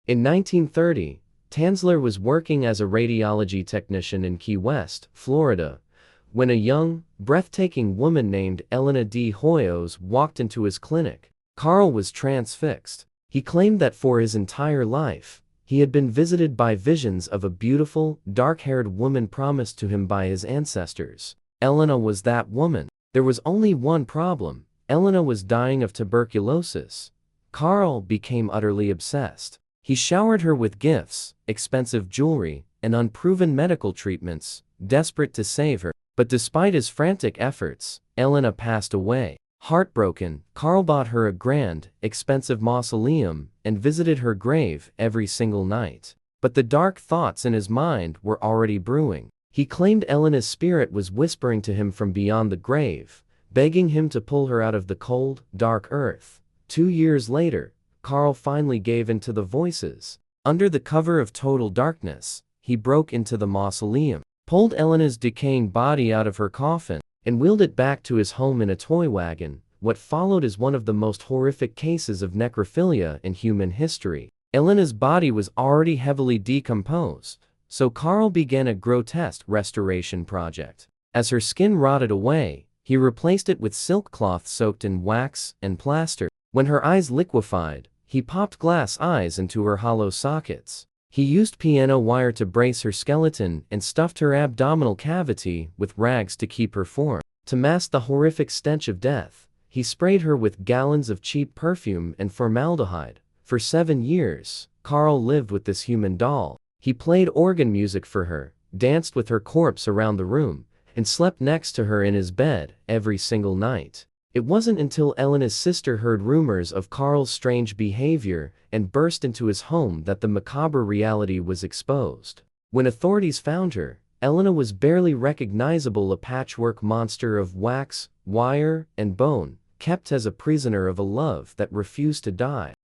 In 1930, Tanzler was working as a radiology technician in Key West, Florida, when a young, breathtaking woman named Elena D. Hoyos walked into his clinic. Carl was transfixed. He claimed that for his entire life, he had been visited by visions of a beautiful, dark-haired woman promised to him by his ancestors. Elena was that woman. There was only one problem. Elena was dying of tuberculosis. Carl became utterly obsessed. He showered her with gifts, expensive jewelry, and unproven medical treatments, desperate to save her. But despite his frantic efforts, Elena passed away. Heartbroken, Carl bought her a grand, expensive mausoleum and visited her grave every single night. But the dark thoughts in his mind were already brewing. He claimed Elena's spirit was whispering to him from beyond the grave, begging him to pull her out of the cold, dark earth. 2 years later, Carl finally gave in to the voices. Under the cover of total darkness, he broke into the mausoleum, pulled Elena's decaying body out of her coffin, and wheeled it back to his home in a toy wagon. What followed is one of the most horrific cases of necrophilia in human history. Elena's body was already heavily decomposed, so Carl began a grotesque restoration project. As her skin rotted away, he replaced it with silk cloth soaked in wax and plaster. When her eyes liquefied, he popped glass eyes into her hollow sockets. He used piano wire to brace her skeleton and stuffed her abdominal cavity with rags to keep her form. To mask the horrific stench of death, he sprayed her with gallons of cheap perfume and formaldehyde. For 7 years, Carl lived with this human doll. He played organ music for her, danced with her corpse around the room, and slept next to her in his bed every single night. It wasn't until Elena's sister heard rumors of Carl's strange behavior and burst into his home that the macabre reality was exposed. When authorities found her, Elena was barely recognizable, a patchwork monster of wax, wire, and bone, kept as a prisoner of a love that refused to die.